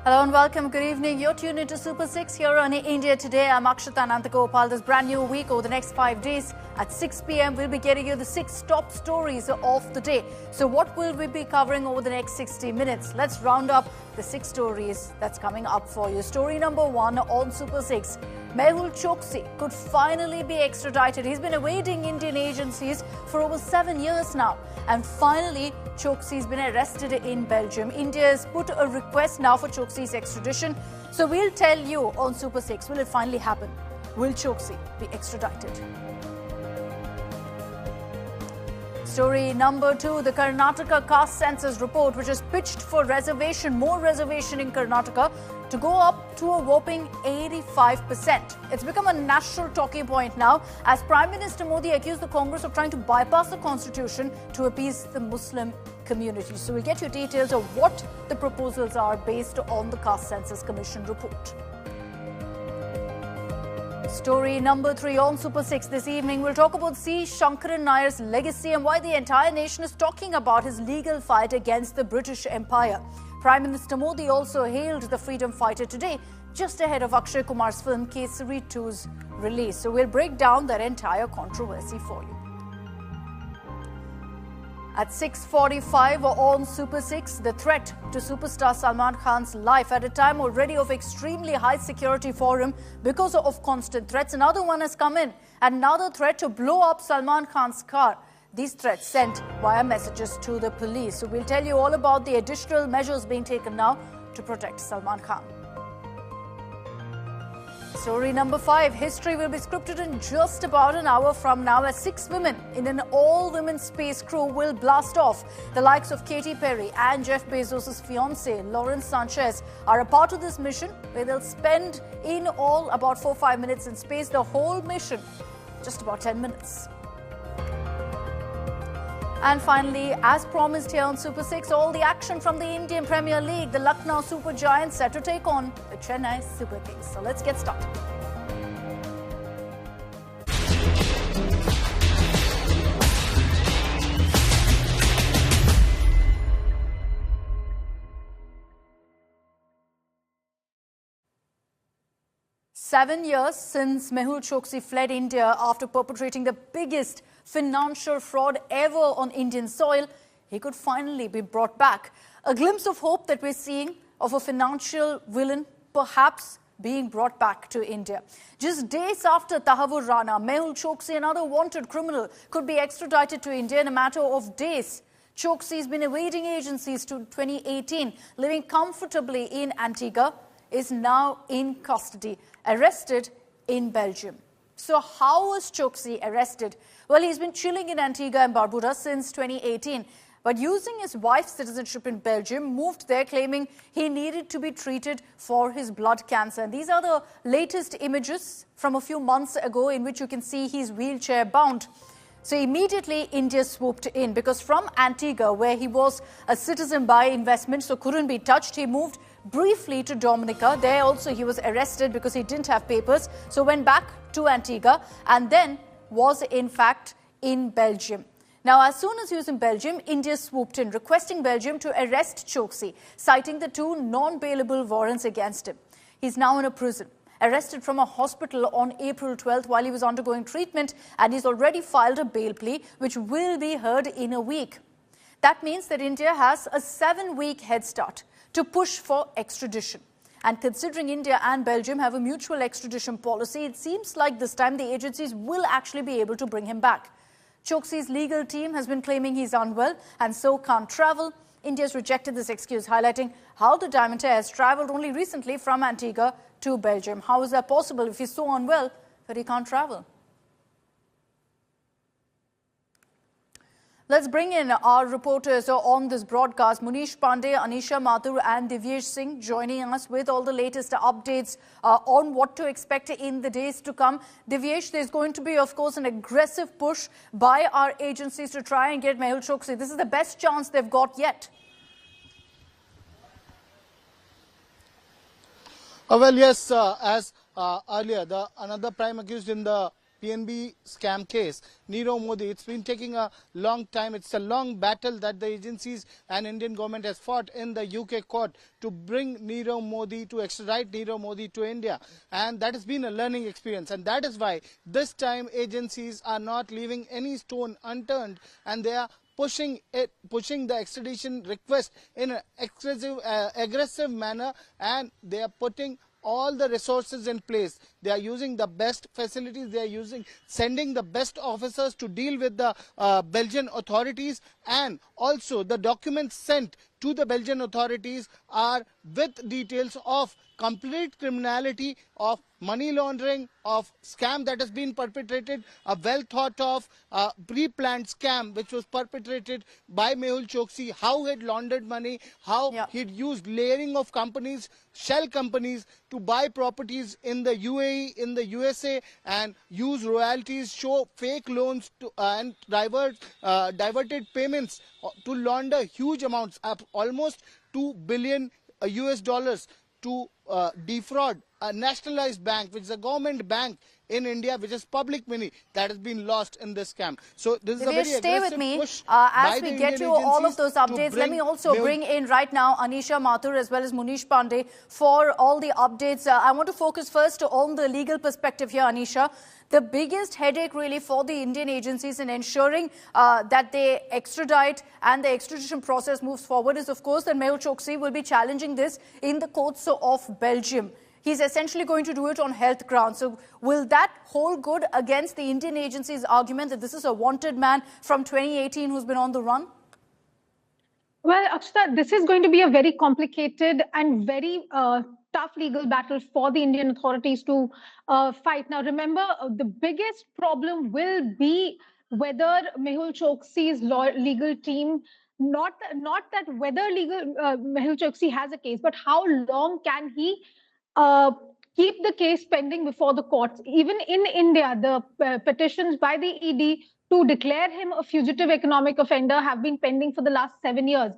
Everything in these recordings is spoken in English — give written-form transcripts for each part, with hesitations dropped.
Hello and welcome. Good evening. You're tuned into Super 6 here on India Today. I'm Akshata Nantagopal. This brand new week over the next 5 days at 6 p.m. we'll be getting you the 6 top stories of the day. So what will we be covering over the next 60 minutes? Let's round up the 6 stories that's coming up for you. Story number 1 on Super 6. Mehul Choksi could finally be extradited. He's been evading Indian agencies for over 7 years now. And finally, Choksi's been arrested in Belgium. India has put a request now for Choksi's extradition. So we'll tell you on Super 6, will it finally happen? Will Choksi be extradited? Story number 2, the Karnataka Caste Census report, which is pitched for reservation, more reservation in Karnataka, to go up to a whopping 85%. It's become a national talking point now as Prime Minister Modi accused the Congress of trying to bypass the constitution to appease the Muslim community. So we'll get you details of what the proposals are based on the Caste Census Commission report. Story number 3 on Super 6 this evening. We'll talk about Shankaran Nair's legacy and why the entire nation is talking about his legal fight against the British Empire. Prime Minister Modi also hailed the freedom fighter today, just ahead of Akshay Kumar's film Kesari 2's release. So we'll break down that entire controversy for you. At 6:45 on Super 6, the threat to superstar Salman Khan's life at a time already of extremely high security for him because of constant threats. Another one has come in. Another threat to blow up Salman Khan's car. These threats sent via messages to the police. So we'll tell you all about the additional measures being taken now to protect Salman Khan. Story number 5. History will be scripted in just about an hour from now as 6 women in an all-women space crew will blast off. The likes of Katy Perry and Jeff Bezos' fiancée, Lawrence Sanchez, are a part of this mission where they'll spend in all about 4-5 minutes in space. The whole mission, just about 10 minutes. And finally, as promised here on Super 6, all the action from the Indian Premier League. The Lucknow Super Giants set to take on the Chennai Super Kings. So let's get started. Seven years since Mehul Choksi fled India after perpetrating the biggest financial fraud ever on Indian soil, he could finally be brought back. A glimpse of hope that we're seeing of a financial villain perhaps being brought back to India. Just days after Tahavur Rana, Mehul Choksi, another wanted criminal, could be extradited to India in a matter of days. Choksi has been evading agencies to 2018, living comfortably in Antigua, is now in custody, arrested in Belgium. So how was Choksi arrested? Well, he's been chilling in Antigua and Barbuda since 2018, but using his wife's citizenship in Belgium, moved there claiming he needed to be treated for his blood cancer. And these are the latest images from a few months ago in which you can see he's wheelchair bound. So immediately India swooped in because from Antigua, where he was a citizen by investment, so couldn't be touched, he moved briefly to Dominica. There also he was arrested because he didn't have papers. So went back to Antigua and then was in fact in Belgium. Now, as soon as he was in Belgium, India swooped in, requesting Belgium to arrest Choksi, citing the 2 non-bailable warrants against him. He's now in a prison, arrested from a hospital on April 12th while he was undergoing treatment, and he's already filed a bail plea, which will be heard in a week. That means that India has a 7-week head start to push for extradition. And considering India and Belgium have a mutual extradition policy, it seems like this time the agencies will actually be able to bring him back. Choksi's legal team has been claiming he's unwell and so can't travel. India's rejected this excuse, highlighting how the diamond heir has travelled only recently from Antigua to Belgium. How is that possible if he's so unwell that he can't travel? Let's bring in our reporters on this broadcast. Munish Pandey, Anisha Mathur and Divyesh Singh joining us with all the latest updates on what to expect in the days to come. Divyesh, there's going to be, of course, an aggressive push by our agencies to try and get Mehul Choksi. This is the best chance they've got yet. Well, yes, as earlier, another prime accused in the PNB scam case, Nirav Modi. It's been taking a long time. It's a long battle that the agencies and Indian government has fought in the UK court to bring Nirav Modi, to extradite Nirav Modi to India. And that has been a learning experience. And that is why this time agencies are not leaving any stone unturned, and they are pushing the extradition request in an aggressive manner, and they are putting all the resources in place. They are using the best facilities. They are sending the best officers to deal with the Belgian authorities, and also the documents sent to the Belgian authorities are with details of complete criminality, of money laundering, of scam that has been perpetrated, a well thought of pre-planned scam which was perpetrated by Mehul Choksi, how he had laundered money, how he'd used layering of companies, shell companies, to buy properties in the UAE, in the USA, and use royalties, show fake loans and diverted payments to launder huge amounts, almost $2 billion US dollars, to defraud a nationalized bank, which is a government bank in India, which is public money that has been lost in this scam. So this is a very aggressive push as we get to all of those updates. Let me also bring in right now Anisha Mathur as well as Munish Pandey for all the updates. I want to focus first on the legal perspective here, Anisha. The biggest headache really for the Indian agencies in ensuring that they extradite and the extradition process moves forward is, of course, that Mehul Choksi will be challenging this in the courts of Belgium. He's essentially going to do it on health grounds. So will that hold good against the Indian agency's argument that this is a wanted man from 2018 who's been on the run? Well, Akshita, this is going to be a very complicated and very tough legal battle for the Indian authorities to fight. Now, remember, the biggest problem will be whether Mehul Choksi's legal team, not that whether Mehul Choksi has a case, but how long can he keep the case pending before the courts. Even in India, the petitions by the ED to declare him a fugitive economic offender have been pending for the last 7 years.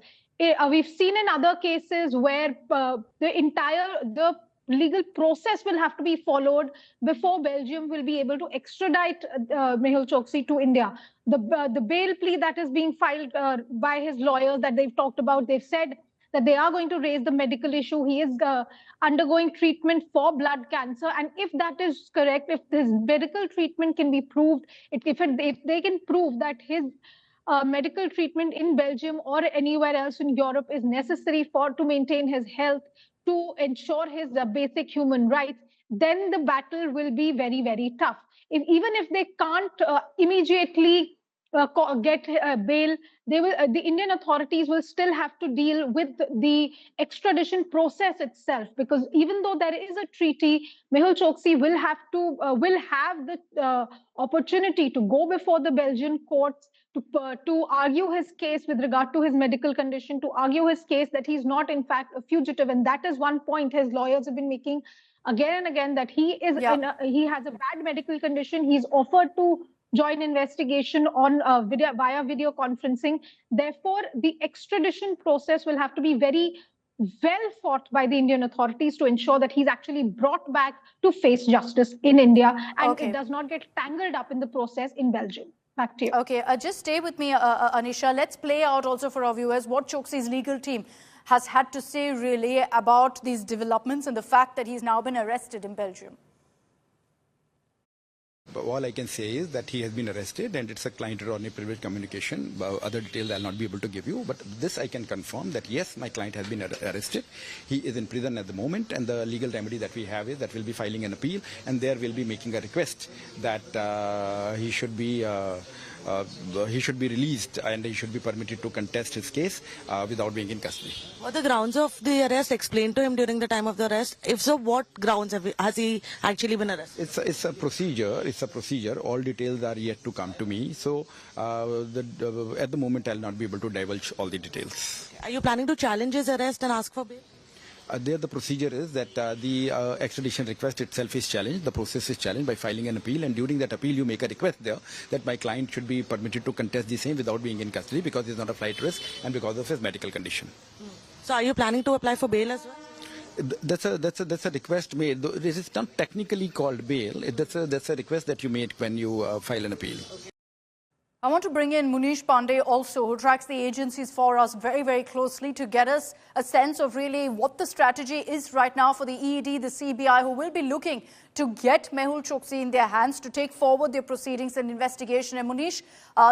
We've seen in other cases where the legal process will have to be followed before Belgium will be able to extradite Mehul Choksi to India. The bail plea that is being filed by his lawyers that they've talked about, they've said that they are going to raise the medical issue. He is undergoing treatment for blood cancer. And if that is correct, if this medical treatment can be proved, if they can prove that his medical treatment in Belgium or anywhere else in Europe is necessary to maintain his health, to ensure his basic human rights, then the battle will be very, very tough. Even if they can't immediately get bail, the Indian authorities will still have to deal with the extradition process itself, because even though there is a treaty, Mehul Choksi will have the opportunity to go before the Belgian courts to argue his case with regard to his medical condition, to argue his case that he's not in fact a fugitive. And that is one point his lawyers have been making again and again, that he has a bad medical condition. He's offered to join investigation on via video conferencing. Therefore, the extradition process will have to be very well fought by the Indian authorities to ensure that he's actually brought back to face justice in India, and it does not get tangled up in the process in Belgium. Back to you. Okay, just stay with me, Anisha. Let's play out also for our viewers what Choksi's legal team has had to say really about these developments and the fact that he's now been arrested in Belgium. But all I can say is that he has been arrested, and it's a client-attorney privilege communication. Other details I'll not be able to give you, but this I can confirm that yes, my client has been arrested. He is in prison at the moment, and the legal remedy that we have is that we'll be filing an appeal, and there we'll be making a request that he should be released and he should be permitted to contest his case without being in custody. Were the grounds of the arrest explained to him during the time of the arrest? If so, what grounds has he actually been arrested? It's a procedure. It's a procedure. All details are yet to come to me. So at the moment, I'll not be able to divulge all the details. Are you planning to challenge his arrest and ask for bail? There the procedure is that the extradition request itself is challenged, the process is challenged by filing an appeal, and during that appeal you make a request there that my client should be permitted to contest the same without being in custody because he's not a flight risk and because of his medical condition. So are you planning to apply for bail as well? That's a request made. This is not technically called bail. That's a request that you made when you file an appeal. I want to bring in Munish Pandey also, who tracks the agencies for us very, very closely to get us a sense of really what the strategy is right now for the ED, the CBI, who will be looking to get Mehul Choksi in their hands to take forward their proceedings and investigation. And Munish,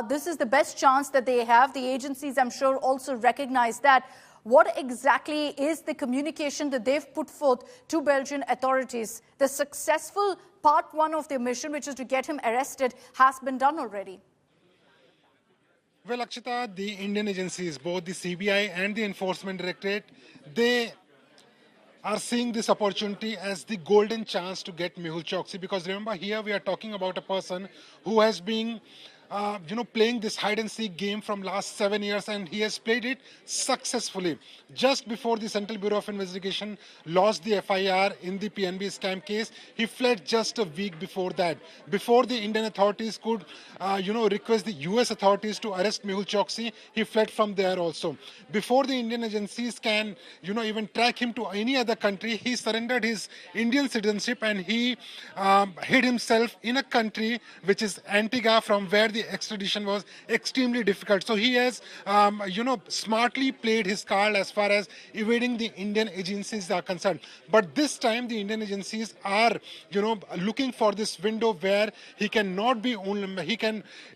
this is the best chance that they have. The agencies, I'm sure, also recognize that. What exactly is the communication that they've put forth to Belgian authorities? The successful part one of their mission, which is to get him arrested, has been done already. Well, Akshita, the Indian agencies, both the CBI and the Enforcement Directorate, they are seeing this opportunity as the golden chance to get Mehul Choksi, because remember, here we are talking about a person who has been playing this hide-and-seek game from last 7 years, and he has played it successfully. Just before the Central Bureau of Investigation lost the FIR in the PNB scam case, he fled just a week before that. Before the Indian authorities could, request the US authorities to arrest Mehul Choksi, he fled from there also. Before the Indian agencies can, even track him to any other country, he surrendered his Indian citizenship and he hid himself in a country which is Antigua, from where the extradition was extremely difficult. So he has, smartly played his card as far as evading the Indian agencies are concerned. But this time the Indian agencies are, looking for this window where he cannot be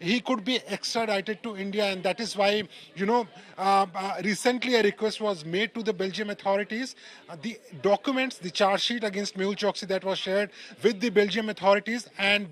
he could be extradited to India, and that is why, recently a request was made to the Belgium authorities. The documents, the charge sheet against Mehul Choksi that was shared with the Belgium authorities, and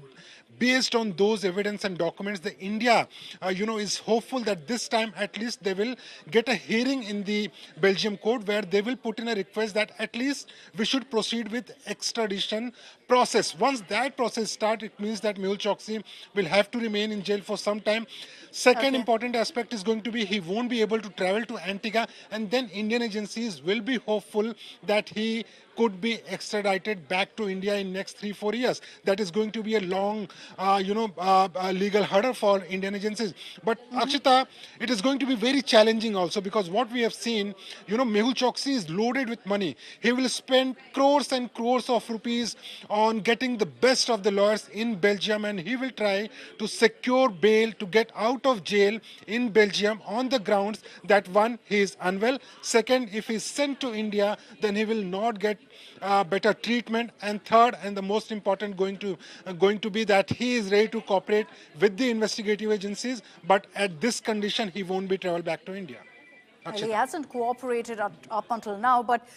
based on those evidence and documents, the India, is hopeful that this time at least they will get a hearing in the Belgium court where they will put in a request that at least we should proceed with extradition process. Once that process starts, it means that Mehul Choksi will have to remain in jail for some time. Second important aspect is going to be he won't be able to travel to Antigua, and then Indian agencies will be hopeful that he could be extradited back to India in next 3-4 years. That is going to be a long, legal hurdle for Indian agencies. But Akshita, it is going to be very challenging also, because what we have seen, Mehul Choksi is loaded with money. He will spend crores and crores of rupees on getting the best of the lawyers in Belgium, and he will try to secure bail to get out of jail in Belgium on the grounds that, one, he is unwell. Second, if he is sent to India, then he will not get better treatment, and third, and the most important, going to be that he is ready to cooperate with the investigative agencies, but at this condition he won't be travel back to India. Well, he hasn't cooperated up until now, but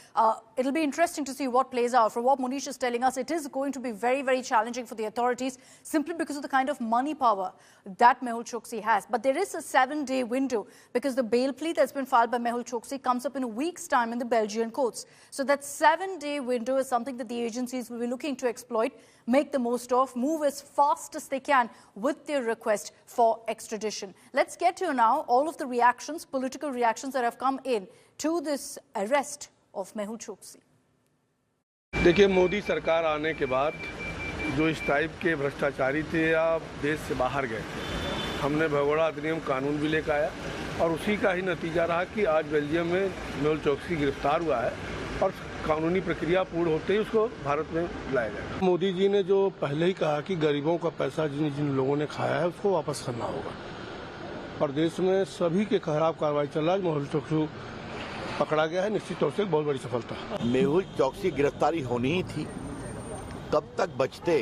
it'll be interesting to see what plays out. From what Munish is telling us, it is going to be very, very challenging for the authorities simply because of the kind of money power that Mehul Choksi has. But there is a 7-day window, because the bail plea that's been filed by Mehul Choksi comes up in a week's time in the Belgian courts. So that 7-day window is something that the agencies will be looking to exploit, make the most of, move as fast as they can with their request for extradition. Let's get to now all of the reactions, political reactions that have come in to this arrest of Mehul Choksi. देखिए, मोदी सरकार आने के बाद जो इस type के भ्रष्टाचारी थे या देश से बाहर गए थे, हमने भगोड़ा अधिनियम कानून भी लेकर आया, और उसी का ही नतीजा रहा कि आज बेल्जियम में मेहुल चौकसी गिरफ्तार हुआ है और कानूनी प्रक्रिया पूर्ण होते ही उसको भारत में लाया जाएगा। मोदी जी ने जो पहले ही कहा कि गरीबों का पैसा जिन जिन लोगों ने खाया है उसको वापस करना होगा, और देश में सभी के खिलाफ कार्रवाई चल रहा है। मेहुल चौकसी पकड़ा गया है, निश्चित तौर से बहुत बड़ी सफलता। मेहुल चौकसी गिरफ्तारी होनी ही थी, कब तक बचते?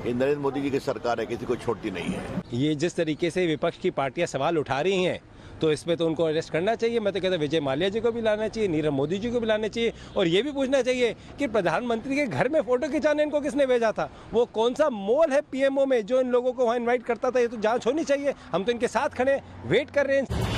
ये नरेंद्र मोदी जी की सरकार है, किसी को छोड़ती नहीं है। ये जिस तरीके से विपक्ष की पार्टियां सवाल उठा रही हैं, तो इसमें तो उनको अरेस्ट करना चाहिए। मैं तो कहता विजय माल्या जी को भी लाना चाहिए, नीरव मोदी जी को भी लाना चाहिए, और ये भी पूछना चाहिए कि प्रधानमंत्री के घर में फोटो खिंचाने इनको किसने भेजा था? वो कौन सा मॉल है पीएमओ में जो इन लोगों को वहाँ इन्वाइट करता था? ये तो जांच होनी चाहिए। हम तो इनके साथ खड़े वेट कर रहे हैं।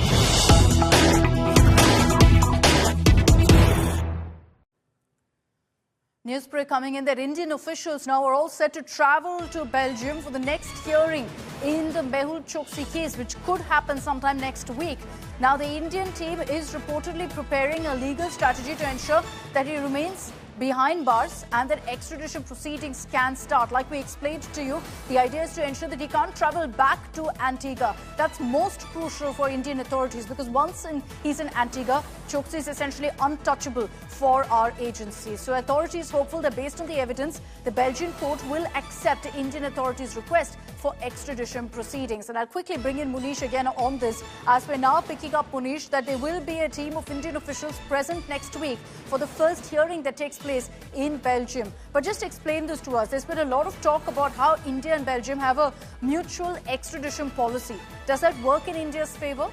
News break coming in that Indian officials now are all set to travel to Belgium for the next hearing in the Mehul Choksi case, which could happen sometime next week. Now, the Indian team is reportedly preparing a legal strategy to ensure that he remains behind bars and that extradition proceedings can start. Like we explained to you, the idea is to ensure that he can't travel back to Antigua. That's most crucial for Indian authorities, because once he's in Antigua, Choksi is essentially untouchable for our agencies. So authorities hopeful that based on the evidence, the Belgian court will accept Indian authorities' request for extradition proceedings. And I'll quickly bring in Munish again on this, as we're now picking up, Munish, that there will be a team of Indian officials present next week for the first hearing that takes place in Belgium. But just explain this to us. There's been a lot of talk about how India and Belgium have a mutual extradition policy. Does that work in India's favor?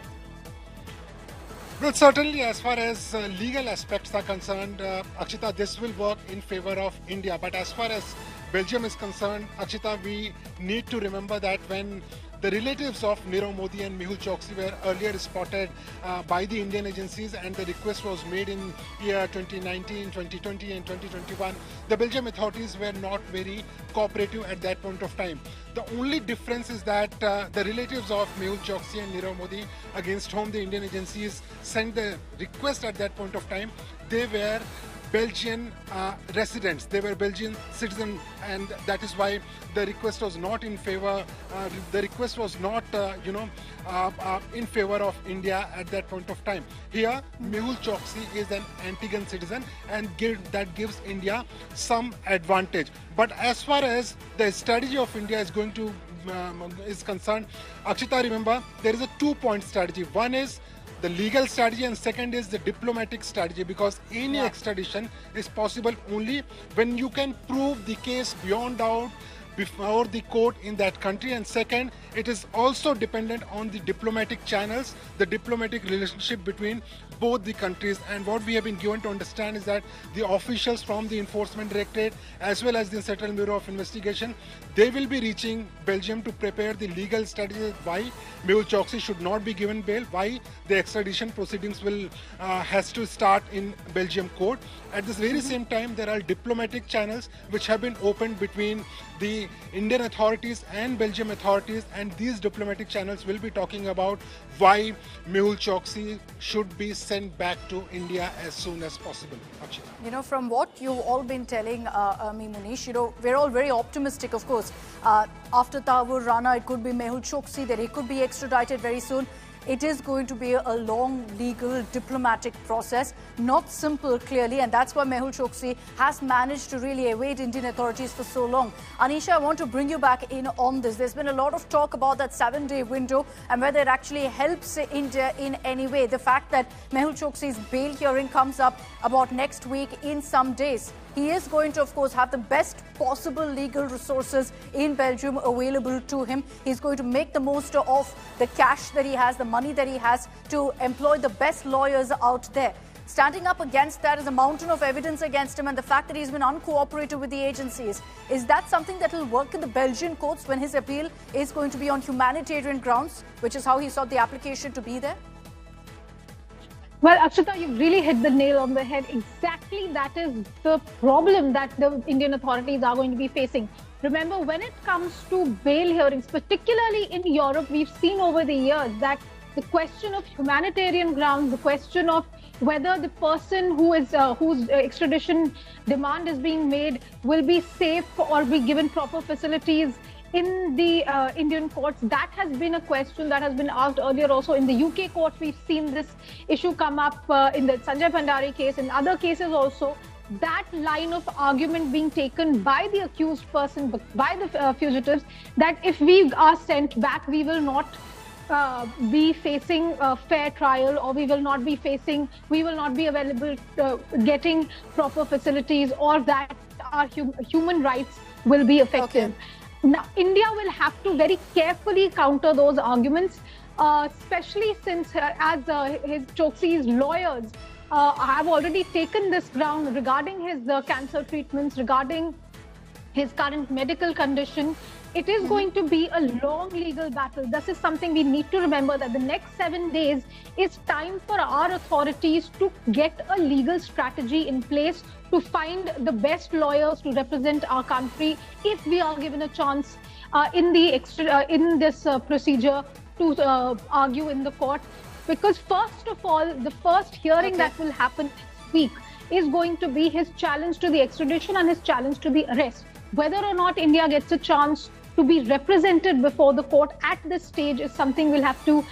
Well, certainly as far as legal aspects are concerned, Akshita, this will work in favor of India. But as far as Belgium is concerned, Akshita, we need to remember that when the relatives of Nirav Modi and Mehul Choksi were earlier spotted by the Indian agencies, and the request was made in year 2019, 2020 and 2021. The Belgium authorities were not very cooperative at that point of time. The only difference is that the relatives of Mehul Choksi and Nirav Modi, against whom the Indian agencies sent the request at that point of time, they were Belgian residents. They were Belgian citizens, and that is why the request was not in favor. The request was not, in favor of India at that point of time. Here, Mehul Choksi is an Antiguan citizen, and that gives India some advantage. But as far as the strategy of India is going to is concerned, Akshita, remember there is a two-point strategy. One is the legal strategy, and second is the diplomatic strategy, because any extradition is possible only when you can prove the case beyond doubt before the court in that country. And second, it is also dependent on the diplomatic channels, the diplomatic relationship between both the countries. And what we have been given to understand is that the officials from the Enforcement Directorate as well as the Central Bureau of Investigation, they will be reaching Belgium to prepare the legal strategy why Mehul Choksi should not be given bail, why the extradition proceedings will has to start in Belgium court. At this very same time, there are diplomatic channels which have been opened between the Indian authorities and Belgium authorities, and these diplomatic channels will be talking about why Mehul Choksi should be sent back to India as soon as possible. Akshita. You know, from what you've all been telling me, Munish, you know, we're all very optimistic, of course. After Tavur Rana, it could be Mehul Choksi, that he could be extradited very soon. It is going to be a long legal diplomatic process, not simple clearly, and that's why Mehul Choksi has managed to really evade Indian authorities for so long. Anisha, I want to bring you back in on this. There's been a lot of talk about that 7-day window and whether it actually helps India in any way. The fact that Mehul Choksi's bail hearing comes up about next week in some days. He is going to, of course, have the best possible legal resources in Belgium available to him. He's going to make the most of the cash that he has, the money that he has, to employ the best lawyers out there. Standing up against that is a mountain of evidence against him, and the fact that he's been uncooperative with the agencies. Is that something that will work in the Belgian courts when his appeal is going to be on humanitarian grounds, which is how he sought the application to be there? Well, Akshita, you've really hit the nail on the head. Exactly that is the problem that the Indian authorities are going to be facing. Remember, when it comes to bail hearings, particularly in Europe, we've seen over the years that the question of humanitarian grounds, the question of whether the person who is whose extradition demand is being made will be safe or be given proper facilities in the Indian courts, that has been a question that has been asked earlier also. In the UK court, we've seen this issue come up in the Sanjay Bhandari case, in other cases also. That line of argument being taken by the accused person, by the fugitives, that if we are sent back, we will not be facing a fair trial, or we will not be available getting proper facilities, or that our human rights will be affected. Okay. Now, India will have to very carefully counter those arguments, especially since his Choksi's lawyers have already taken this ground regarding his cancer treatments, regarding his current medical condition. It is going to be a long legal battle. This is something we need to remember, that the next 7 days is time for our authorities to get a legal strategy in place to find the best lawyers to represent our country if we are given a chance in this procedure to argue in the court. Because first of all, the first hearing that will happen next week is going to be his challenge to the extradition and his challenge to the arrest. Whether or not India gets a chance to be represented before the court at this stage is something we'll have to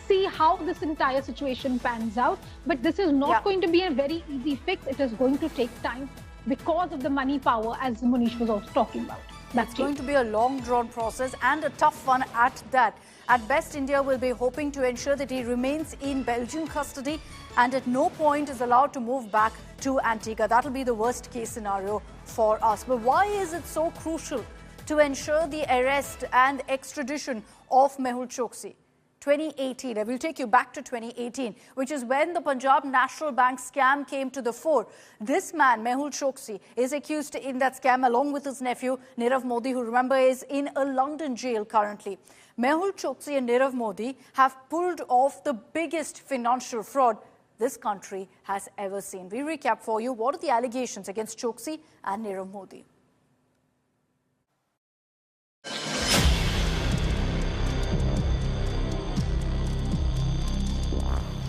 see how this entire situation pans out. But this is not going to be a very easy fix. It is going to take time because of the money power, as Munish was also talking about. That's going to be a long drawn process and a tough one at that. At best, India will be hoping to ensure that he remains in Belgian custody and at no point is allowed to move back to Antigua. That'll be the worst case scenario for us. But why is it so crucial to ensure the arrest and extradition of Mehul Choksi? 2018, I will take you back to 2018, which is when the Punjab National Bank scam came to the fore. This man, Mehul Choksi, is accused in that scam along with his nephew, Nirav Modi, who, remember, is in a London jail currently. Mehul Choksi and Nirav Modi have pulled off the biggest financial fraud this country has ever seen. We recap for you what are the allegations against Choksi and Nirav Modi.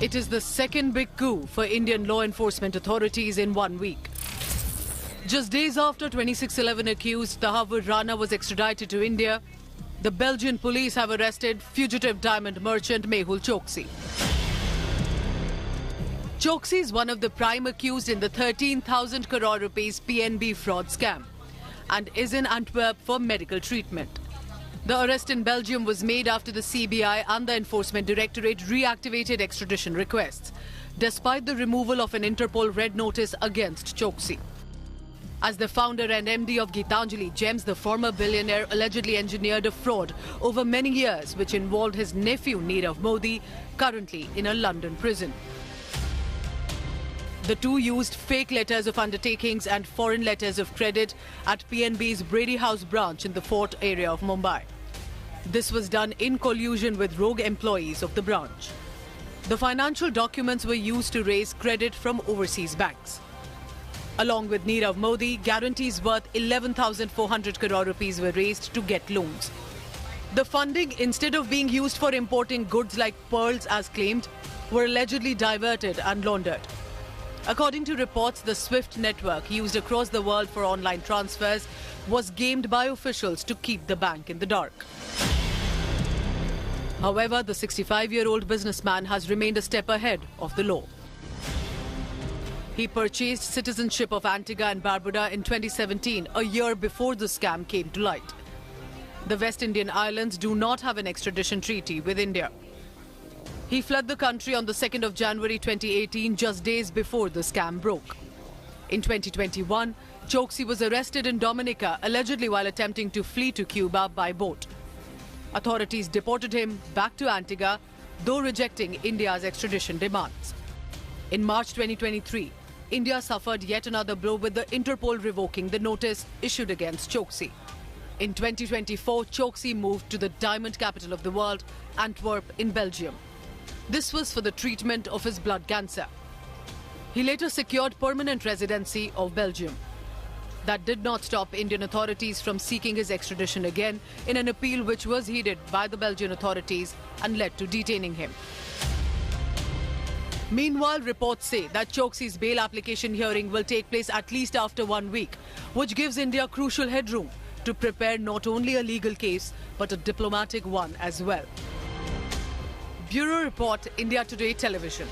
It is the second big coup for Indian law enforcement authorities in 1 week. Just days after 2611 accused Tahavur Rana was extradited to India, the Belgian police have arrested fugitive diamond merchant Mehul Choksi. Choksi is one of the prime accused in the 13,000 crore rupees PNB fraud scam and is in Antwerp for medical treatment. The arrest in Belgium was made after the CBI and the Enforcement Directorate reactivated extradition requests, despite the removal of an Interpol red notice against Choksi. As the founder and MD of Gitanjali Gems, the former billionaire allegedly engineered a fraud over many years which involved his nephew Nirav Modi, currently in a London prison. The two used fake letters of undertakings and foreign letters of credit at PNB's Brady House branch in the Fort area of Mumbai. This was done in collusion with rogue employees of the branch. The financial documents were used to raise credit from overseas banks. Along with Nirav Modi, guarantees worth 11,400 crore rupees were raised to get loans. The funding, instead of being used for importing goods like pearls as claimed, were allegedly diverted and laundered. According to reports, the SWIFT network used across the world for online transfers was gamed by officials to keep the bank in the dark. However, the 65-year-old businessman has remained a step ahead of the law. He purchased citizenship of Antigua and Barbuda in 2017, a year before the scam came to light. The West Indian Islands do not have an extradition treaty with India. He fled the country on the 2nd of January 2018, just days before the scam broke. In 2021, Choksi was arrested in Dominica, allegedly while attempting to flee to Cuba by boat. Authorities deported him back to Antigua, though rejecting India's extradition demands. In March 2023, India suffered yet another blow with the Interpol revoking the notice issued against Choksi. In 2024, Choksi moved to the diamond capital of the world, Antwerp in Belgium. This was for the treatment of his blood cancer. He later secured permanent residency of Belgium. That did not stop Indian authorities from seeking his extradition again in an appeal which was heeded by the Belgian authorities and led to detaining him. Meanwhile, reports say that Choksi's bail application hearing will take place at least after 1 week, which gives India crucial headroom to prepare not only a legal case but a diplomatic one as well. Bureau Report, India Today Television.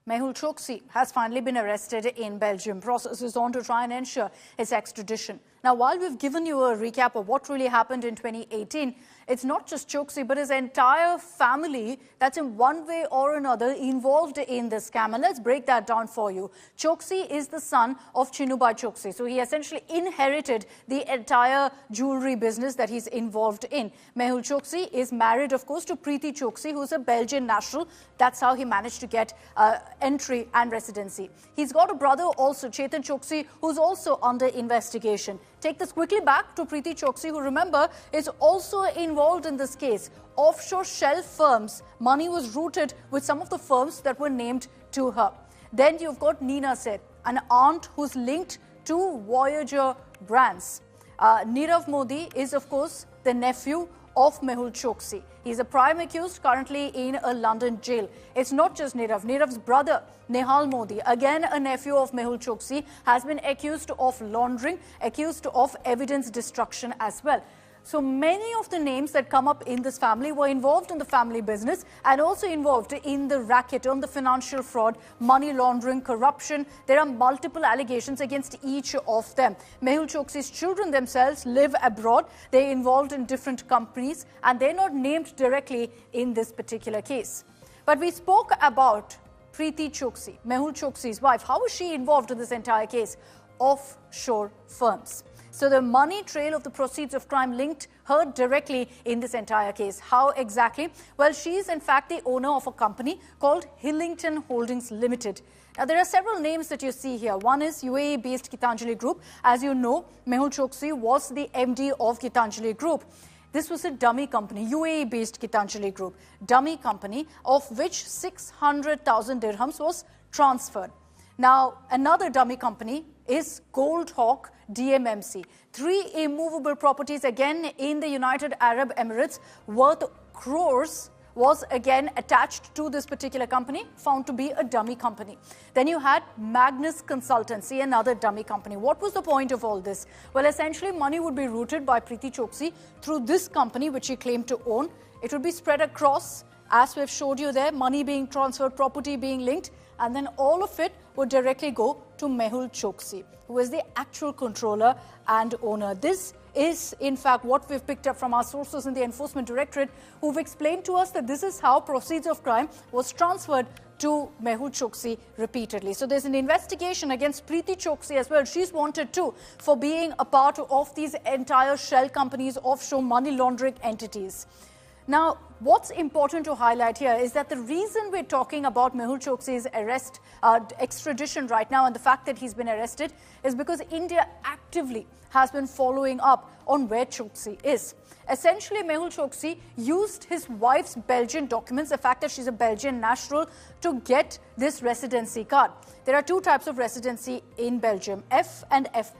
Mehul Choksi has finally been arrested in Belgium. Process is on to try and ensure his extradition. Now, while we've given you a recap of what really happened in 2018, it's not just Choksi, but his entire family that's in one way or another involved in this scam. And let's break that down for you. Choksi is the son of Chinubai Choksi. So he essentially inherited the entire jewelry business that he's involved in. Mehul Choksi is married, of course, to Preeti Choksi, who's a Belgian national. That's how he managed to get entry and residency. He's got a brother also, Chetan Choksi, who's also under investigation. Take this quickly back to Preeti Choksi, who, remember, is also involved in this case. Offshore shell firms. Money was routed with some of the firms that were named to her. Then you've got Nina Seth, an aunt who's linked to Voyager brands. Nirav Modi is, of course, the nephew of Mehul Choksi. He's a prime accused currently in a London jail. It's not just Nirav. Nirav's brother, Nehal Modi, again a nephew of Mehul Choksi, has been accused of laundering, accused of evidence destruction as well. So many of the names that come up in this family were involved in the family business and also involved in the racket on the financial fraud, money laundering, corruption. There are multiple allegations against each of them. Mehul Choksi's children themselves live abroad. They're involved in different companies and they're not named directly in this particular case. But we spoke about Preeti Choksi, Mehul Choksi's wife. How is she involved in this entire case? Offshore firms. So the money trail of the proceeds of crime linked her directly in this entire case. How exactly? Well, she is in fact the owner of a company called Hillington Holdings Limited. Now, there are several names that you see here. One is UAE-based Gitanjali Group. As you know, Mehul Choksi was the MD of Gitanjali Group. This was a dummy company, UAE-based Gitanjali Group, dummy company, of which 600,000 dirhams was transferred. Now, another dummy company is Gold Hawk DMMC. 3 immovable properties again in the United Arab Emirates worth crores was again attached to this particular company, found to be a dummy company. Then you had Magnus Consultancy, another dummy company. What was the point of all this? Well, essentially money would be routed by Preeti Choksi through this company which she claimed to own. It would be spread across, as we've showed you there, money being transferred, property being linked, and then all of it would directly go to Mehul Choksi, who is the actual controller and owner. This is, in fact, what we've picked up from our sources in the Enforcement Directorate, who've explained to us that this is how proceeds of crime was transferred to Mehul Choksi repeatedly. So there's an investigation against Preeti Choksi as well. She's wanted too for being a part of these entire shell companies, offshore money laundering entities. Now, what's important to highlight here is that the reason we're talking about Mehul Choksi's arrest, extradition right now, and the fact that he's been arrested is because India actively has been following up on where Choksi is. Essentially, Mehul Choksi used his wife's Belgian documents, the fact that she's a Belgian national, to get this residency card. There are 2 types of residency in Belgium, F and F+.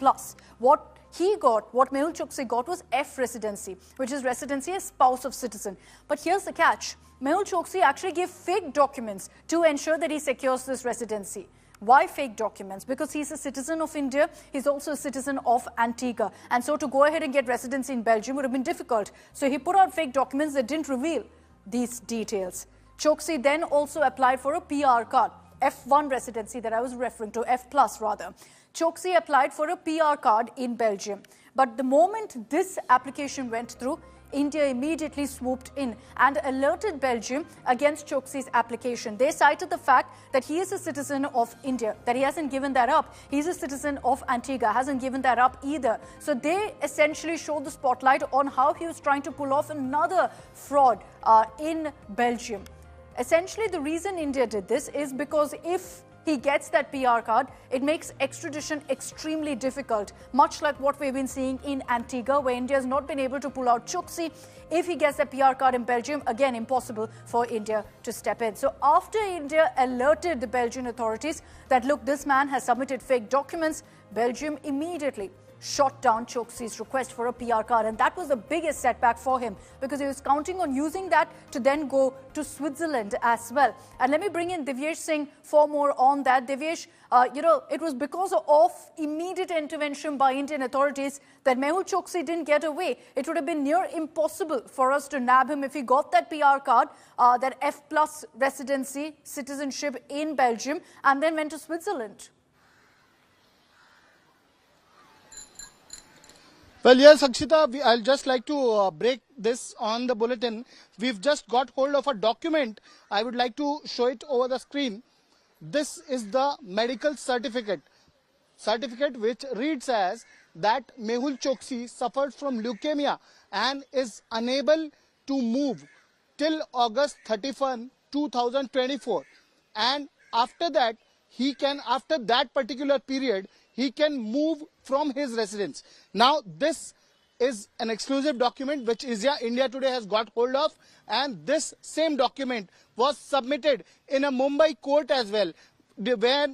What Mehul Choksi got was F residency, which is residency as spouse of citizen. But here's the catch. Mehul Choksi actually gave fake documents to ensure that he secures this residency. Why fake documents? Because he's a citizen of India. He's also a citizen of Antigua. And so to go ahead and get residency in Belgium would have been difficult. So he put out fake documents that didn't reveal these details. Choksi then also applied for a PR card, F1 residency that I was referring to, F+ rather. Choksi applied for a PR card in Belgium. But the moment this application went through, India immediately swooped in and alerted Belgium against Choksi's application. They cited the fact that he is a citizen of India, that he hasn't given that up. He's a citizen of Antigua, hasn't given that up either. So they essentially showed the spotlight on how he was trying to pull off another fraud in Belgium. Essentially, the reason India did this is because if he gets that PR card, it makes extradition extremely difficult, much like what we've been seeing in Antigua, where India has not been able to pull out Choksi. If he gets a PR card in Belgium, again, impossible for India to step in. So after India alerted the Belgian authorities that, look, this man has submitted fake documents, Belgium immediately shot down Choksi's request for a PR card. And that was the biggest setback for him because he was counting on using that to then go to Switzerland as well. And let me bring in Divyesh Singh for more on that. Divyesh, it was because of immediate intervention by Indian authorities that Mehul Choksi didn't get away. It would have been near impossible for us to nab him if he got that PR card, that F+ residency, citizenship in Belgium, and then went to Switzerland. Well, yes, Akshita, I'll just like to break this on the bulletin. We've just got hold of a document. I would like to show it over the screen. This is the medical certificate which reads as that Mehul Choksi suffered from leukemia and is unable to move till August 31, 2024. And after that, after that particular period, he can move from his residence. Now, this is an exclusive document which India Today has got hold of, and this same document was submitted in a Mumbai court as well, where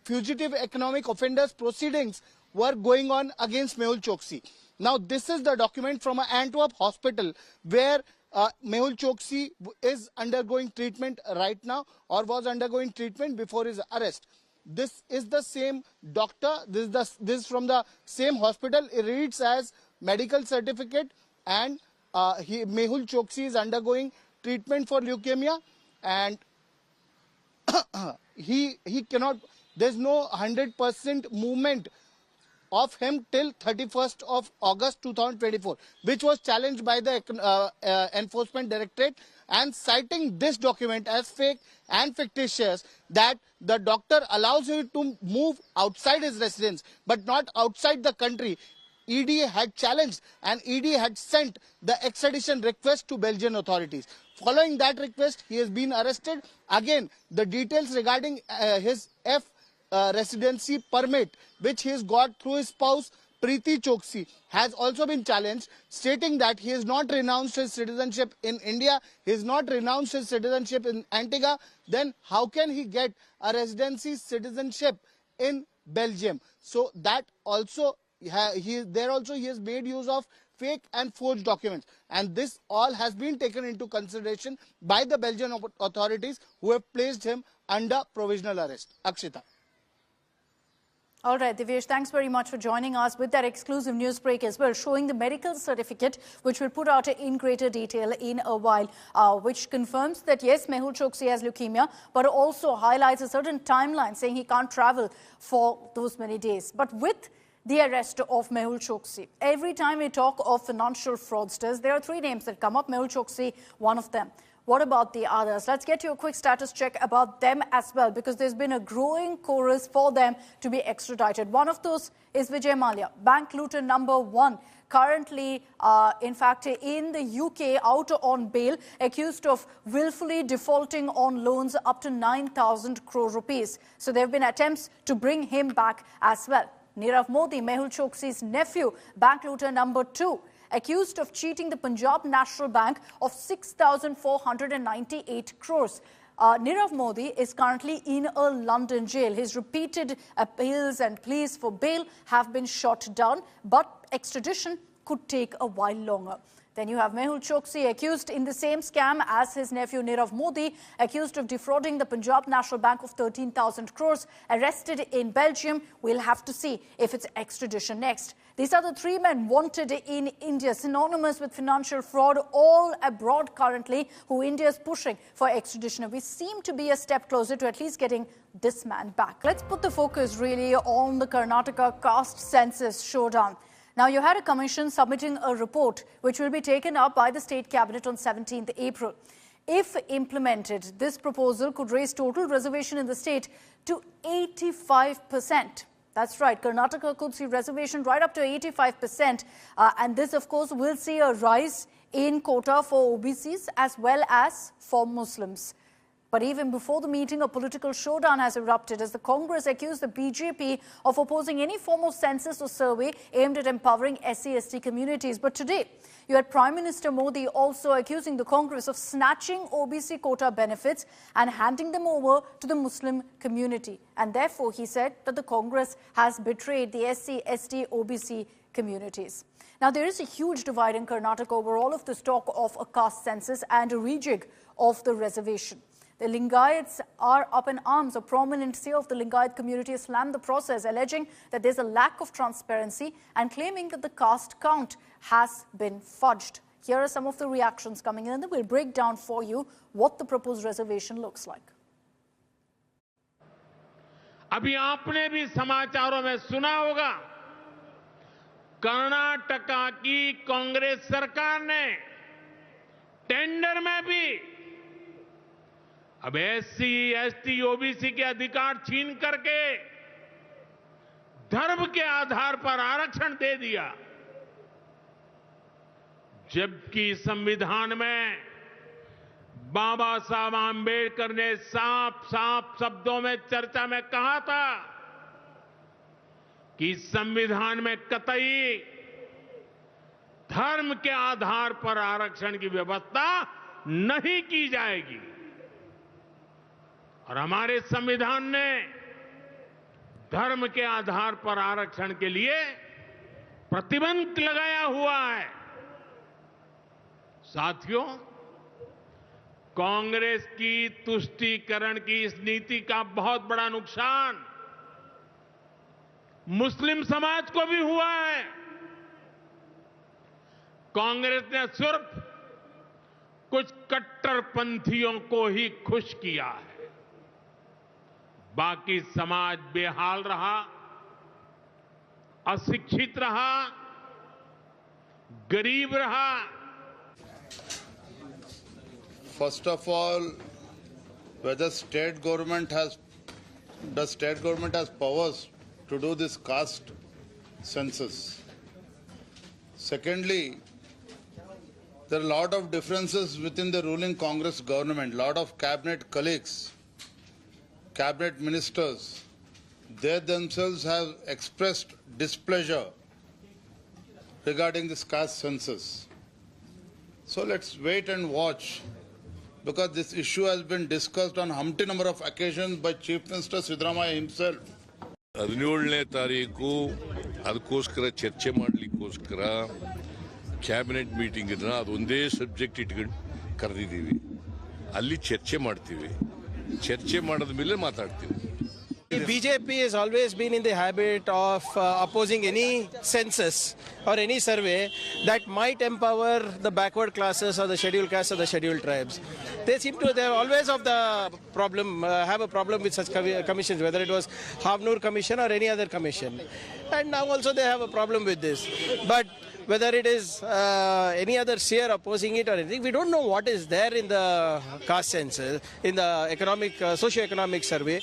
fugitive economic offenders proceedings were going on against Mehul Choksi. Now, this is the document from an Antwerp hospital where Mehul Choksi is undergoing treatment right now, or was undergoing treatment before his arrest. This is the same doctor. This is from the same hospital. It reads as medical certificate, and Mehul Choksi is undergoing treatment for leukemia, and he cannot. There's no 100% movement of him till 31st of August 2024, which was challenged by the Enforcement Directorate, and citing this document as fake and fictitious, that the doctor allows him to move outside his residence but not outside the country. ED had challenged, and ED had sent the extradition request to Belgian authorities. Following that request, he has been arrested. Again, the details regarding his residency permit, which he has got through his spouse Preeti Choksi, has also been challenged, stating that he has not renounced his citizenship in India, he has not renounced his citizenship in Antigua. Then how can he get a residency citizenship in Belgium? So that also he has made use of fake and forged documents, and this all has been taken into consideration by the Belgian authorities, who have placed him under provisional arrest. Akshita. All right, Divyesh, thanks very much for joining us with that exclusive news break as well, showing the medical certificate, which we'll put out in greater detail in a while, which confirms that, yes, Mehul Choksi has leukemia, but also highlights a certain timeline, saying he can't travel for those many days. But with the arrest of Mehul Choksi, every time we talk of financial fraudsters, there are three names that come up. Mehul Choksi, one of them. What about the others? Let's get you a quick status check about them as well, because there's been a growing chorus for them to be extradited. One of those is Vijay Mallya, bank looter number one, currently, in fact, in the UK, out on bail, accused of willfully defaulting on loans up to 9,000 crore rupees. So there have been attempts to bring him back as well. Nirav Modi, Mehul Choksi's nephew, bank looter number two, accused of cheating the Punjab National Bank of 6,498 crores. Nirav Modi is currently in a London jail. His repeated appeals and pleas for bail have been shot down, but extradition could take a while longer. Then you have Mehul Choksi, accused in the same scam as his nephew Nirav Modi, accused of defrauding the Punjab National Bank of 13,000 crores, arrested in Belgium. We'll have to see if it's extradition next. These are the three men wanted in India, synonymous with financial fraud, all abroad currently, who India is pushing for extradition. We seem to be a step closer to at least getting this man back. Let's put the focus really on the Karnataka Caste Census showdown. Now, you had a commission submitting a report which will be taken up by the state cabinet on 17th April. If implemented, this proposal could raise total reservation in the state to 85%. That's right, Karnataka could see reservation right up to 85%. And this, of course, will see a rise in quota for OBCs as well as for Muslims. But even before the meeting, a political showdown has erupted as the Congress accused the BJP of opposing any form of census or survey aimed at empowering SC/ST communities. But today, you had Prime Minister Modi also accusing the Congress of snatching OBC quota benefits and handing them over to the Muslim community. And therefore, he said that the Congress has betrayed the SC/ST OBC communities. Now, there is a huge divide in Karnataka over all of this talk of a caste census and a rejig of the reservation. The Lingayats are up in arms. A prominent seer of the Lingayat community has slammed the process, alleging that there's a lack of transparency and claiming that the caste count has been fudged. Here are some of the reactions coming in, and then we'll break down for you what the proposed reservation looks like. अभी आपने भी समाचारों में सुना होगा, कर्नाटका की कांग्रेस सरकार ने टेंडर में भी अब SC/ST OBC के अधिकार छीन करके धर्म के आधार पर आरक्षण दे दिया, जबकि संविधान में बाबा साहब आंबेडकर ने साफ साफ शब्दों में चर्चा में कहा था कि संविधान में कतई धर्म के आधार पर आरक्षण की व्यवस्था नहीं की जाएगी। और हमारे संविधान ने धर्म के आधार पर आरक्षण के लिए प्रतिबंध लगाया हुआ है। साथियों, कांग्रेस की तुष्टीकरण की इस नीति का बहुत बड़ा नुकसान मुस्लिम समाज को भी हुआ है। कांग्रेस ने सिर्फ कुछ कट्टरपंथियों को ही खुश किया है, बाकी समाज बेहाल रहा, अशिक्षित रहा, गरीब रहा। First of all, whether state government has powers to do this caste census. Secondly, there are a lot of differences within the ruling Congress government. Lot of cabinet colleagues, cabinet ministers, they themselves have expressed displeasure regarding this caste census. So let's wait and watch, because this issue has been discussed on umpteen number of occasions by Chief Minister Siddaramaiah himself. 17ನೇ ತಾರೀಕು ಅದಕ್ಕೋಸ್ಕರ ಚರ್ಚೆ ಮಾಡಲಿಕ್ಕೋಸ್ಕರ cabinet meeting ಅದೊಂದೇ subject ಇಟ್ಕೊಂಡು ಕರೆದಿದ್ದೀವಿ. ಅಲ್ಲಿ ಚರ್ಚೆ ಮಾಡ್ತೀವಿ. ಚರ್ಚೆ ಮಾಡಿದ ಮೇಲೆ ಮಾತಾಡ್ತೀವಿ. BJP has always been in the habit of opposing any census or any survey that might empower the backward classes or the scheduled castes or the scheduled tribes. They always have a problem with such commissions, whether it was Havnur Commission or any other commission. And now also they have a problem with this. But whether it is any other seer opposing it or anything, we don't know what is there in the caste census, in the socio-economic survey.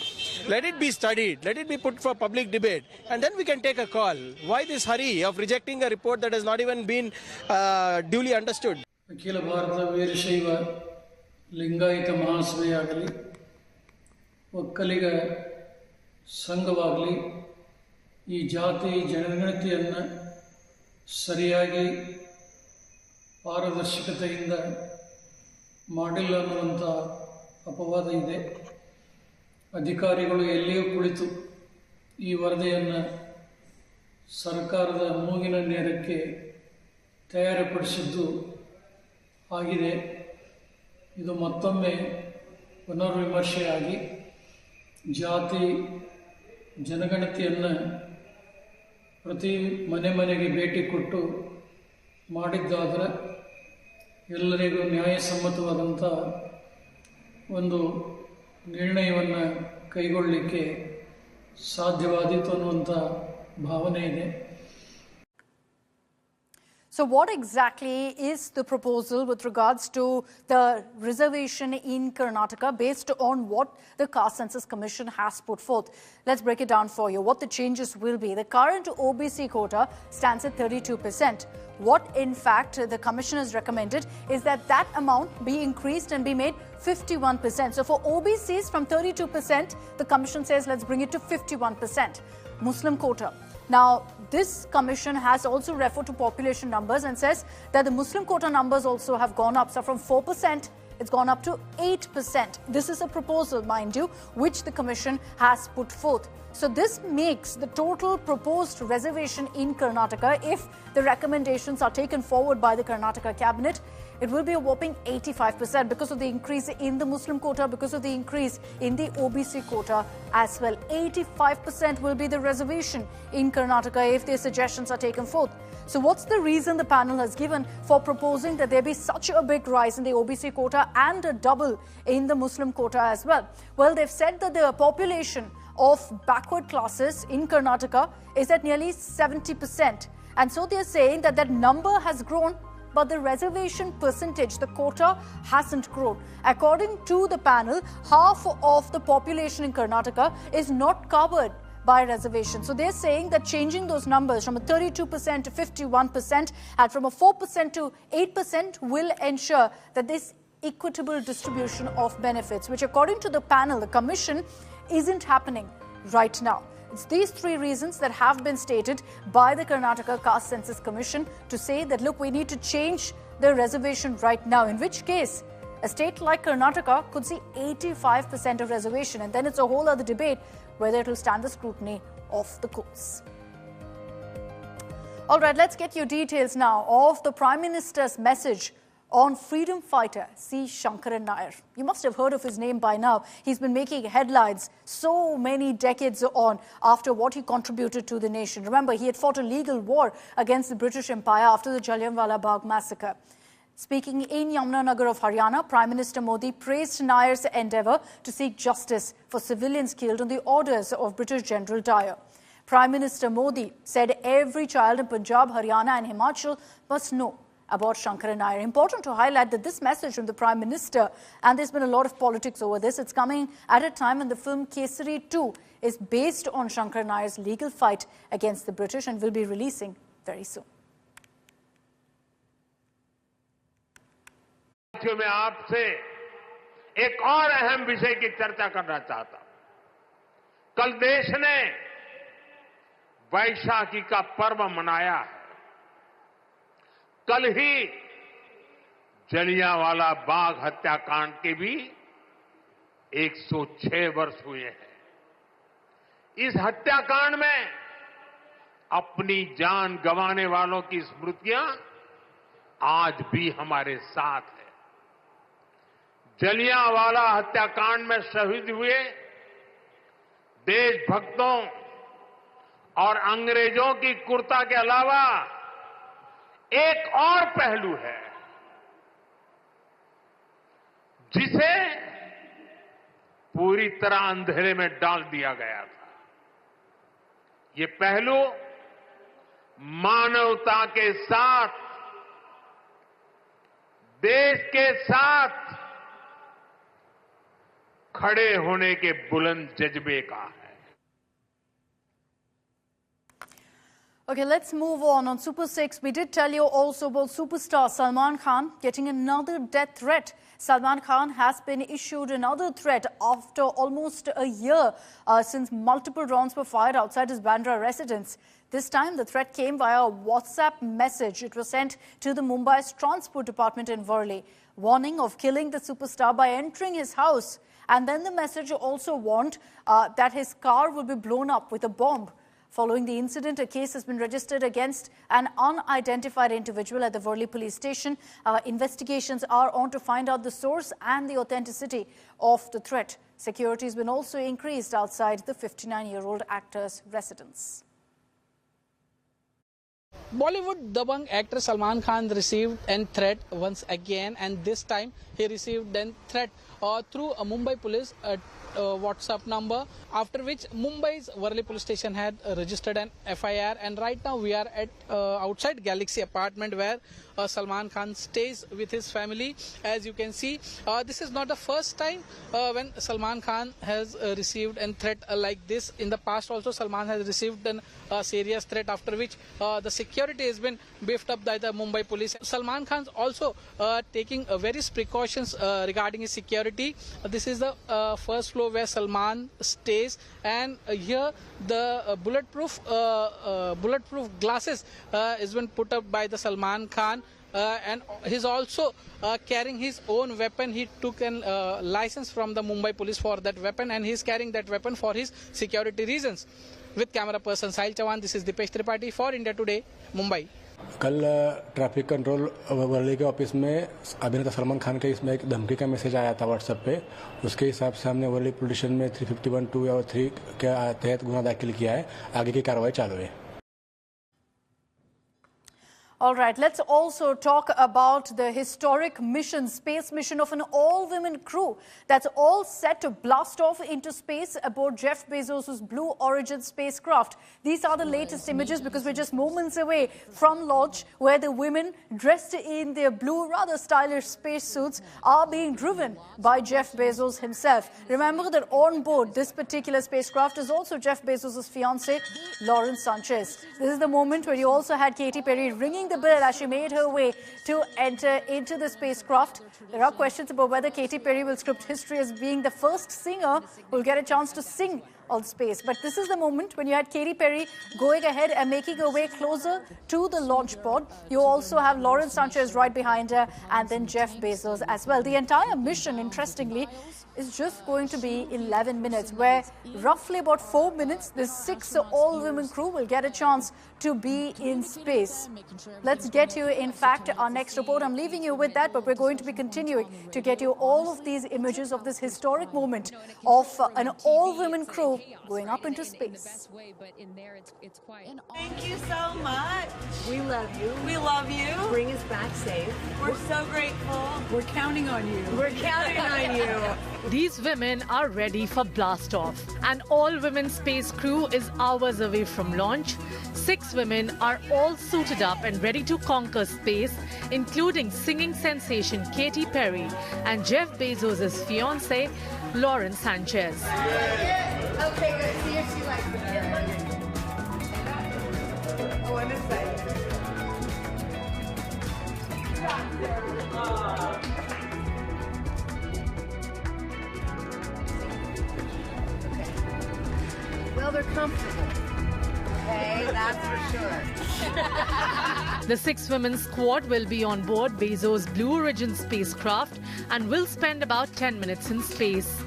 Let it be studied, let it be put for public debate, and then we can take a call. Why this hurry of rejecting a report that has not even been duly understood? ಅಖಿಲ ಭಾರತ ವೀರಶೈವ ಲಿಂಗಾಯತ ಮಹಾಸಭೆಯಾಗಲಿ, ಒಕ್ಕಲಿಗ ಸಂಘವಾಗಲಿ, ಈ ಜಾತಿ ಜನಗಣತಿಯನ್ನು ಸರಿಯಾಗಿ ಪಾರದರ್ಶಕತೆಯಿಂದ ಮಾಡಿಲ್ಲ ಅನ್ನುವಂಥ ಅಪವಾದ ಇದೆ. ಅಧಿಕಾರಿಗಳು ಎಲ್ಲಿಯೂ ಕುಳಿತು ಈ ವರದಿಯನ್ನು ಸರ್ಕಾರದ ಮೂಗಿನ ನೇರಕ್ಕೆ ತಯಾರುಪಡಿಸಿದ್ದು ಆಗಿದೆ. ಇದು ಮತ್ತೊಮ್ಮೆ ಪುನರ್ವಿಮರ್ಶೆಯಾಗಿ ಜಾತಿ ಜನಗಣತಿಯನ್ನು ಪ್ರತಿ ಮನೆಗೆ ಭೇಟಿ ಕೊಟ್ಟು ಮಾಡಿದ್ದಾದರೆ ಎಲ್ಲರಿಗೂ ನ್ಯಾಯಸಮ್ಮತವಾದಂಥ ಒಂದು ನಿರ್ಣಯವನ್ನು ಕೈಗೊಳ್ಳಲಿಕ್ಕೆ ಸಾಧ್ಯವಾದೀತು ಅನ್ನುವಂಥ ಭಾವನೆ ಇದೆ. So what exactly is the proposal with regards to the reservation in Karnataka based on what the Caste Census Commission has put forth? Let's break it down for you. What the changes will be. The current OBC quota stands at 32%. What in fact the Commission has recommended is that amount be increased and be made 51%. So for OBCs from 32%, the Commission says let's bring it to 51%. Muslim quota. Now, this commission has also referred to population numbers and says that the Muslim quota numbers also have gone up. So from 4%, it's gone up to 8%. This is a proposal, mind you, which the commission has put forth. So this makes the total proposed reservation in Karnataka, if the recommendations are taken forward by the Karnataka cabinet, it will be a whopping 85% because of the increase in the Muslim quota, because of the increase in the OBC quota as well. 85% will be the reservation in Karnataka if their suggestions are taken forth. So what's the reason the panel has given for proposing that there be such a big rise in the OBC quota and a double in the Muslim quota as well? Well, they've said that the population of backward classes in Karnataka is at nearly 70%. And so they're saying that number has grown, but the reservation percentage, the quota, hasn't grown. According to the panel, half of the population in Karnataka is not covered by reservation. So they're saying that changing those numbers from a 32% to 51% and from a 4% to 8% will ensure that this equitable distribution of benefits, which according to the panel, the commission, isn't happening right now. It's these three reasons that have been stated by the Karnataka Caste Census Commission to say that, look, we need to change the reservation right now, in which case a state like Karnataka could see 85% of reservation, and then it's a whole other debate whether it will stand the scrutiny of the courts. All right, let's get you details now of the Prime Minister's message on freedom fighter C. Shankaran Nair. You must have heard of his name by now. He's been making headlines so many decades on after what he contributed to the nation. Remember, he had fought a legal war against the British Empire after the Jallianwala Bagh massacre. Speaking in Yamunanagar of Haryana, Prime Minister Modi praised Nair's endeavour to seek justice for civilians killed on the orders of British General Dyer. Prime Minister Modi said every child in Punjab, Haryana and Himachal must know about Shankaran Nair. Important to highlight that this message from the Prime Minister, and there's been a lot of politics over this, it's coming at a time when the film Kesari 2 is based on Shankaran Nair's legal fight against the British and will be releasing very soon. मैं आपसे एक और अहम विषय की चर्चा करना चाहता हूं। कल देश ने वैशाखी का पर्व मनाया है। कल ही जलियांवाला बाग हत्याकांड के भी 106 वर्ष हुए हैं। इस हत्याकांड में अपनी जान गंवाने वालों की स्मृतियां आज भी हमारे साथ है। जलियांवाला हत्याकांड में शहीद हुए देशभक्तों और अंग्रेजों की क्रूरता के अलावा एक और पहलू है जिसे पूरी तरह अंधेरे में डाल दिया गया था। ये पहलू मानवता के साथ, देश के साथ खड़े होने के बुलंद जज्बे का है। Okay, let's move on Super 6. We did tell you also about superstar Salman Khan getting another death threat. Salman Khan has been issued another threat after almost a year since multiple rounds were fired outside his Bandra residence. This time, the threat came via a WhatsApp message. It was sent to the Mumbai's Transport Department in Worli, warning of killing the superstar by entering his house. And then the message also warned that his car will be blown up with a bomb. Following the incident, a case has been registered against an unidentified individual at the Worli police station. Investigations are on to find out the source and the authenticity of the threat. Security has been also increased outside the 59-year-old actor's residence. Bollywood dabang actor Salman Khan received a threat once again, and this time he received a threat through a Mumbai police WhatsApp number, after which Mumbai's Worli police station had registered an FIR, and right now we are at outside Galaxy apartment where Salman Khan stays with his family. As you can see, this is not the first time when Salman Khan has received a threat like this. In the past also Salman has received a serious threat, after which the security has been beefed up by the Mumbai police. Salman Khan taking various precautions regarding his security. This is the first floor where Salman stays, and here the bulletproof glasses has been put up by the Salman Khan. And he's also carrying his own weapon. He took a license from the Mumbai police for that weapon, and he's carrying that weapon for his security reasons. With camera person Sahil Chavan, this is Dipesh Tripathi for India Today, Mumbai. कल traffic control Worli के office में अभिनेता सलमान खान के इसमें एक धमकी का message आया था व्हाट्सएप पे। उसके हिसाब से हमने वर्ली पुलिस स्टेशन में 351(2) और 3 के तहत गुना दाखिल किया है। आगे की कार्रवाई चालू है। All right, let's also talk about the historic mission, space mission of an all-women crew that's all set to blast off into space aboard Jeff Bezos' Blue Origin spacecraft. These are the latest images because we're just moments away from launch, where the women dressed in their blue, rather stylish spacesuits are being driven by Jeff Bezos himself. Remember that on board this particular spacecraft is also Jeff Bezos' fiancée, Lauren Sanchez. This is the moment where you also had Katy Perry ringing the bell as she made her way to enter into the spacecraft. There are questions about whether Katy Perry will script history as being the first singer who will get a chance to sing on space. But this is the moment when you had Katy Perry going ahead and making her way closer to the launch pod. You also have Lauren Sanchez right behind her, and then Jeff Bezos as well. The entire mission, interestingly, is just going to be 11 minutes, where roughly about 4 minutes, this 6 all-women crew will get a chance to be in space. Let's get you, in fact, our next report. I'm leaving you with that, but we're going to be continuing to get you all of these images of this historic moment of an all-women crew going up into space. Thank you so much. We love you. We love you. Bring us back safe. We're so grateful. We're counting on you. We're counting on you. These women are ready for blast-off. An all-women space crew is hours away from launch. 6 women are all suited up and ready to conquer space, including singing sensation Katy Perry and Jeff Bezos' fiancée, Lauren Sanchez. Okay, good. See if she likes it. Oh, I'm excited. Well, they're comfortable. Okay, that's for sure. The 6 women's squad will be on board Bezos' Blue Origin spacecraft and will spend about 10 minutes in space.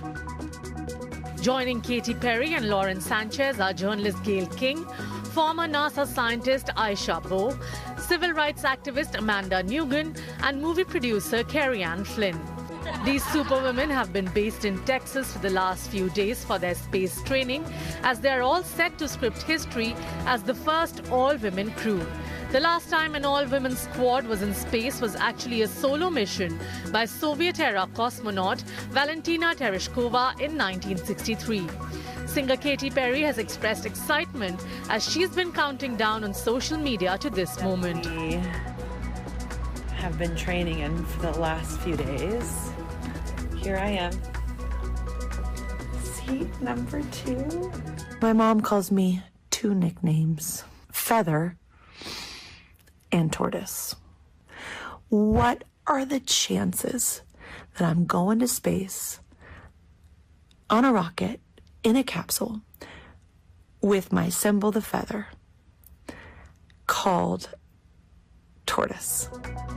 Joining Katy Perry and Lauren Sanchez are journalist Gail King, former NASA scientist Aisha Bowe, civil rights activist Amanda Nugent, and movie producer Carrie-Anne Flynn. These superwomen have been based in Texas for the last few days for their space training, as they are all set to script history as the first all-women crew. The last time an all-women squad was in space was actually a solo mission by Soviet-era cosmonaut Valentina Tereshkova in 1963. Singer Katy Perry has expressed excitement as she's been counting down on social media to this moment. We have been training in for the last few days. Here I am. Seat number 2. My mom calls me 2 nicknames: Feather and Tortoise. What are the chances that I'm going to space on a rocket in a capsule with my symbol, the feather, called Tortoise?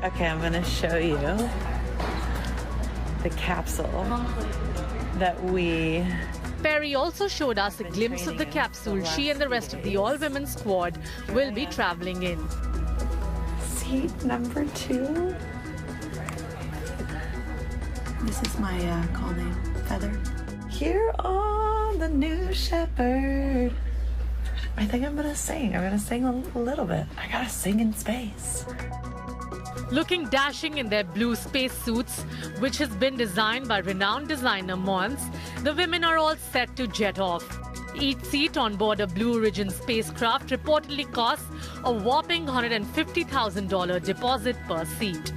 Okay, I'm gonna show you the capsule that we... Perry also showed us a glimpse of the capsule she and the rest of the all-women squad will be traveling in. Seat number 2. This is my call name, Feather. Here on the New Shepherd. I think I'm gonna sing. I'm gonna sing a little bit. I gotta sing in space. Looking dashing in their blue spacesuits, which has been designed by renowned designer Mons, the women are all set to jet off. Each seat on board a Blue Origin spacecraft reportedly costs a whopping $150,000 deposit per seat.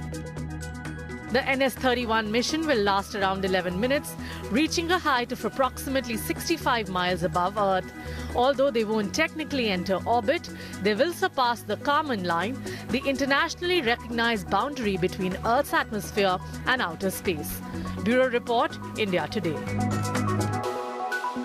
The NS-31 mission will last around 11 minutes, reaching a height of approximately 65 miles above Earth. Although they won't technically enter orbit, they will surpass the Kármán line, the internationally recognized boundary between Earth's atmosphere and outer space. Bureau Report, India Today.